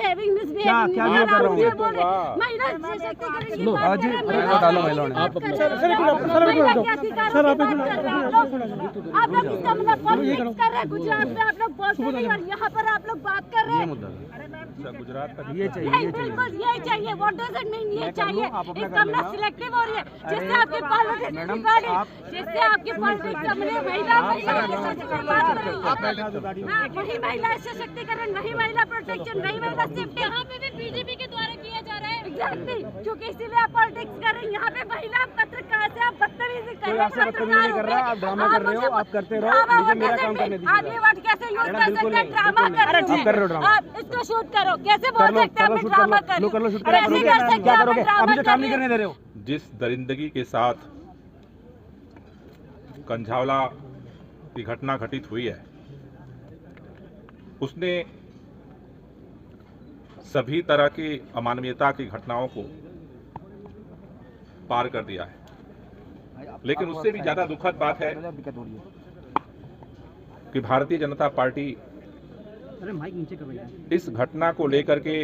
Behaving misbehaving क्या महिला कर रहे सशक्तिकरण की बात आज कर रहे हैं। डालो महिलाओं ने आप लोग इसका मतलब पॉलिटिक्स कर रहे हैं। गुजरात में आप लोग बोलते नहीं और यहाँ पर आप लोग बात कर रहे हैं। गुजरात का ये चाहिए, नहीं, बिल्कुल ये चाहिए। व्हाट डज इट मीन ये चाहिए? इसका मतलब सिलेक्टिव हो रही है जिससे आपकी पॉलिटिक्स जिससे आपकी पॉलिटिक्स अपने महिला वही महिला सशक्तिकरण, वही महिला प्रोटेक्शन, वही महिला सेफ्टी यहाँ पे भी बीजेपी के द्वारा किया जा रहा है। एग्जैक्टली, क्योंकि इसीलिए आप पॉलिटिक्स कर रहे हैं। यहाँ पे महिला पत्रकार से आप बदतमीजी कर रहे हैं। आप ड्रामा कर रहे हो, आप करते रहो, मुझे मेरा काम करने दीजिए। आदमी वर्ड कैसे यूज कर सकते हैं? ड्रामा कर रहे हो आप, इसको शूट करो। कैसे बोल सकते हैं आप ड्रामा कर लो? कैसे कर सकते हैं? आप मुझे काम नहीं करने दे रहे हो। जिस दरिंदगी के साथ कंझावला की घटना घटित हुई है, उसने सभी तरह की अमानवीयता की घटनाओं को पार कर दिया है। लेकिन उससे भी ज्यादा दुखद बात है कि भारतीय जनता पार्टी इस घटना को लेकर के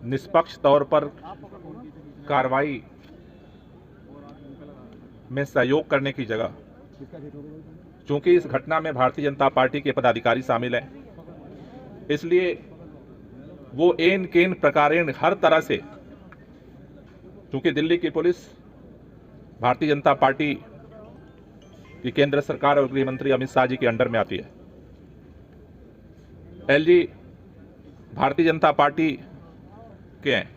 निष्पक्ष तौर पर कार्रवाई में सहयोग करने की जगह, चूंकि इस घटना में भारतीय जनता पार्टी के पदाधिकारी शामिल हैं, इसलिए वो एन केन प्रकारेण हर तरह से, चूंकि दिल्ली की पुलिस भारतीय जनता पार्टी की केंद्र सरकार और गृह मंत्री अमित शाह जी के अंडर में आती है, एलजी भारतीय जनता पार्टी के हैं,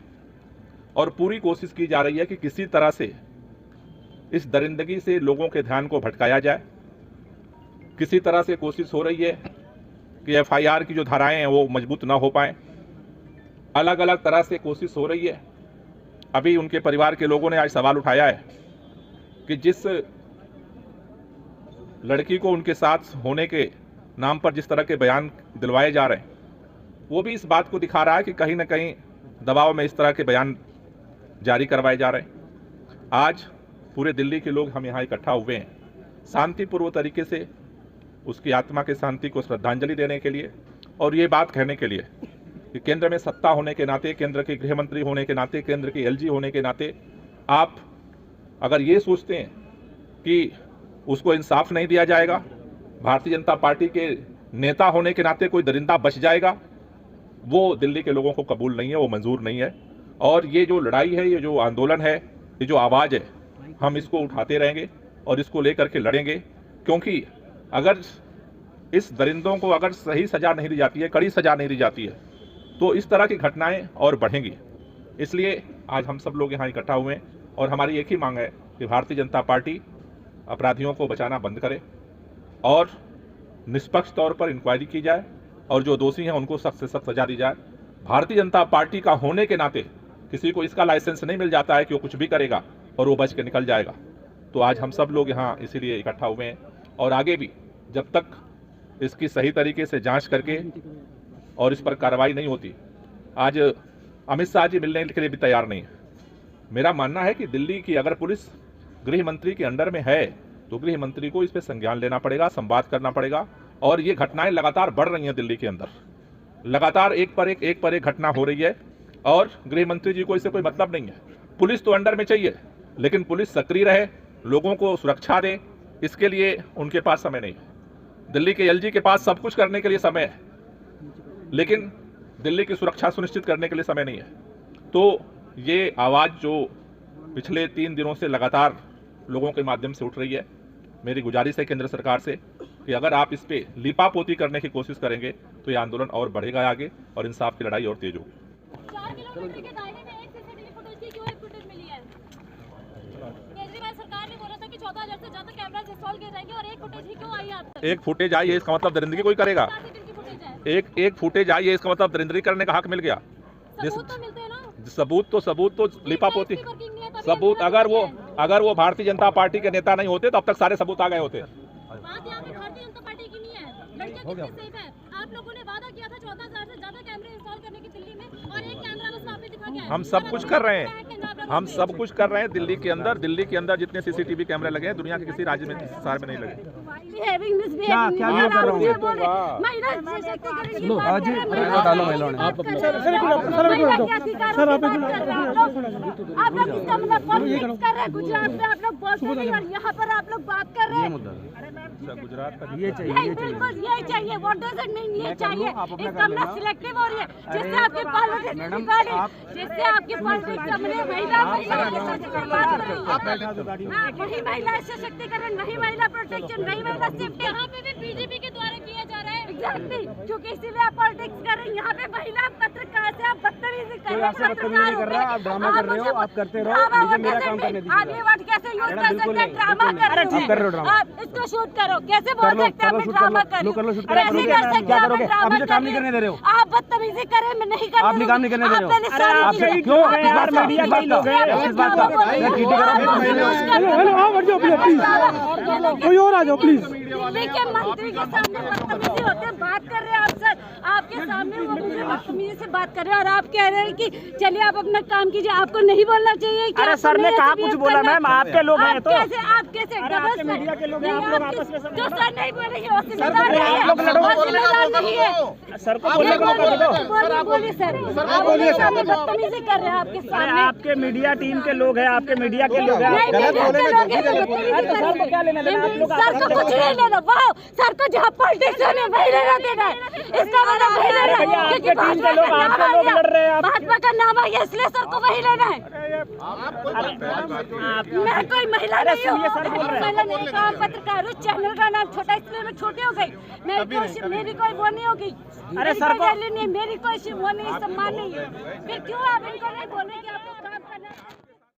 और पूरी कोशिश की जा रही है कि किसी तरह से इस दरिंदगी से लोगों के ध्यान को भटकाया जाए। किसी तरह से कोशिश हो रही है कि एफआईआर की जो धाराएं हैं वो मजबूत ना हो पाए। अलग अलग तरह से कोशिश हो रही है। अभी उनके परिवार के लोगों ने आज सवाल उठाया है कि जिस लड़की को उनके साथ होने के नाम पर जिस तरह के बयान दिलवाए जा रहे हैं, वो भी इस बात को दिखा रहा है कि कहीं ना कहीं दबाव में इस तरह के बयान जारी करवाए जा रहे हैं। आज पूरे दिल्ली के लोग हम यहाँ इकट्ठा हुए हैं शांतिपूर्व तरीके से उसकी आत्मा की शांति को श्रद्धांजलि देने के लिए, और ये बात कहने के लिए कि केंद्र में सत्ता होने के नाते, केंद्र के गृह मंत्री होने के नाते, केंद्र के एलजी होने के नाते, आप अगर ये सोचते हैं कि उसको इंसाफ नहीं दिया जाएगा, भारतीय जनता पार्टी के नेता होने के नाते कोई दरिंदा बच जाएगा, वो दिल्ली के लोगों को कबूल नहीं है, वो मंजूर नहीं है। और ये जो लड़ाई है, ये जो आंदोलन है, ये जो आवाज़ है, हम इसको उठाते रहेंगे और इसको लेकर के लड़ेंगे, क्योंकि अगर इस दरिंदों को अगर सही सजा नहीं दी जाती है, कड़ी सजा नहीं दी जाती है, तो इस तरह की घटनाएं और बढ़ेंगी। इसलिए आज हम सब लोग यहाँ इकट्ठा हुए हैं और हमारी एक ही मांग है कि भारतीय जनता पार्टी अपराधियों को बचाना बंद करे और निष्पक्ष तौर पर इंक्वायरी की जाए और जो दोषी हैं उनको सख्त से सख्त सजा दी जाए। भारतीय जनता पार्टी का होने के नाते किसी को इसका लाइसेंस नहीं मिल जाता है कि वो कुछ भी करेगा और वो बच के निकल जाएगा। तो आज हम सब लोग यहाँ इसीलिए इकट्ठा हुए हैं और आगे भी जब तक इसकी सही तरीके से जांच करके और इस पर कार्रवाई नहीं होती, आज अमित शाह जी मिलने के लिए भी तैयार नहीं है। मेरा मानना है कि दिल्ली की अगर पुलिस गृह मंत्री के अंडर में है तो गृह मंत्री को इस पर संज्ञान लेना पड़ेगा, संवाद करना पड़ेगा। और ये घटनाएं लगातार बढ़ रही हैं दिल्ली के अंदर, लगातार एक पर एक घटना हो रही है और गृह मंत्री जी को इससे कोई मतलब नहीं है। पुलिस तो अंडर में चाहिए, लेकिन पुलिस सक्रिय रहे, लोगों को सुरक्षा दे, इसके लिए उनके पास समय नहीं है। दिल्ली के एलजी के पास सब कुछ करने के लिए समय है, लेकिन दिल्ली की सुरक्षा सुनिश्चित करने के लिए समय नहीं है। तो ये आवाज़ जो पिछले 3 दिनों से लगातार लोगों के माध्यम से उठ रही है, मेरी गुजारिश है केंद्र सरकार से कि अगर आप इस पे लीपापोती करने की कोशिश करेंगे तो ये आंदोलन और बढ़ेगा आगे और इंसाफ की लड़ाई और तेज होगी। 4 किलोमीटर के दायरे में एक सीसीटीवी फुटेज की क्यों एक फुटेज मिली है? केजरीवाल सरकार ने बोला था कि 14,000 से ज्यादा कैमरास इंस्टॉल किए जाएंगे और एक फुटेज ही क्यों आई है अब तक? एक फुटेज आई है इसका मतलब दरिंदगी कोई करेगा? एक फुटेज आई है इसका मतलब दरिंदगी करने का हक मिल गया? सबूत तो मिलते हैं ना? सबूत तो लीपापोती सबूत। अगर वो भारतीय जनता पार्टी के नेता नहीं होते तो अब तक सारे सबूत आ गए होते। बात यहाँ पे भारतीय जनता पार्टी की नहीं है, लड़कियां कितनी सेफ है। आप लोगों ने वादा किया था 14,000 से ज्यादा कैमरे इंस्टॉल करने की दिल्ली में और एक कैमरा बस वहाँ पे दिखा गया है। हम सब कुछ कर रहे हैं, हम सब कुछ कर रहे हैं दिल्ली के अंदर जितने सीसीटीवी कैमरे लगे हैं दुनिया के किसी राज्य में, शहर में नहीं लगे। misbehaving, misbehaving. क्या वीडियो कर रहा हूँ? मुझे बोले, महिला सशक्तिकरण की बात जी, कर रहे हैं, वीडियो डालो महिलाओं ने। आप महिला के अधिकारों की बात कर रहे हैं आप लोग इसका मतलब पॉलिटिक्स कर रहे हैं। गुजरात में आप लोग बोलते नहीं और यहाँ पर आप लोग बात कर रहे हैं। गुजरात का ये चाहिए, नहीं, ये चाहिए। बिल्कुल यही चाहिए। व्हाट डज इट मीन ये मैं कर चाहिए? लूं, आप अपना इसका कर लेना। मतलब सिलेक्टिव हो रही है जिससे अरे, आपकी पॉलिटिक्स मैडम, बिगाड़ी, आप- जिससे आपकी पॉलिटिक्स हमने महिला के सशक्तिकरण बात कर रही है। हाँ, वही महिला सशक्तिकरण, वही महिला प्रोटेक्शन, वही महिला सेफ्टी यहाँ पे भी बीजेपी के द्वारा किया जा रहा है। एग्जैक्टली, क्योंकि इसीलिए आप पॉलिटिक्स कर रहे हैं। यहाँ पे महिला पत्रकार से आप बदतमीजी कर कोई रहे हैं। आपसे बदतमीजी नहीं कर रहा, आप ड्रामा कर रहे हो, आप करते रहो, ड्रामा मुझे मेरा कैसे काम करने नहीं? आप दीजिए। ये वर्ड कैसे यूज मैडम, कर बिल्कुल सकते हैं? नहीं, ड्रामा बिल्कुल कर नहीं। आप कर रहे हो ड्रामा। आप इसको शूट करो। कैसे कर बोल लो, सकते हैं कर लो, आप शूट ड्रामा कर कर लो, कर लो, शूट कर लो, कैसे करोगे? कर सकते क्या हैं? करोगे? ड्रामा अभी तो काम कर नहीं करने दे रहे हो। आप बदतमीजी कर रहे हैं, मैं नहीं कर आप नहीं काम नहीं करने दे रहे हो। आपसे आपसे क्यों इस बात का? मीडिया किस बात का? किस बात का? मैं टीटी करो। हेलो आप हट जाओ प्लीज, कोई और आ जाओ प्लीज। दिल्ली के मंत्री के सामने बदतमीजी होते हैं, बात कर रहे हैं आप सर, आपके सामने वो मुझे बदतमीजी से बात कर रहे हैं और आप कह रहे हैं कि चलिए आप अपना काम कीजिए। आपको नहीं बोलना चाहिए कि अरे सर ने कहा कुछ बोला मैम, आपके लोग हैं तो आप कैसे आपके मीडिया के लोग हैं, आप लोग आपस में सब- जो सर नहीं बोलेंगे वो जिम्मेदार नहीं है, आप लोग लड़ो। वो जिम्मेदार नहीं है। सर को बोलने को मौका दो। बोलिए सर, आप बोलिए सर, बदतमीजी कर रहे हैं आपके अरे सामने। आपके मीडिया टीम के लोग हैं, आपके मीडिया के लोग हैं। नहीं, मीडिया के लोग हैं, अरे तो सर को क्या लेना देना? आप लोग सर को कुछ नहीं लेना। वाह, सर को जहाँ पॉलिटिक्स होने वही लेना देना है। इसका मतलब वही लेना भैया, है, आपके क्योंकि टीम के लोग, आपके लोग लड़ रहे हैं, आप- भाजपा का नाम है इसलिए सर को वही लेना है। मैं कोई महिला अरे नहीं हूँ, सुनिए, सर बोल रहे हैं। महिला नहीं, काम पत्रकार हूँ। चैनल का नाम छोटा इसलिए मैं छोटी हो गई। मेरी कोई वो नहीं होगी। अरे मेरी सर कोई को- वैल्यू नहीं है, मेरी कोई वो नहीं, सम्मान नहीं है। फिर क्यों आप इनको नहीं बोले कि आपको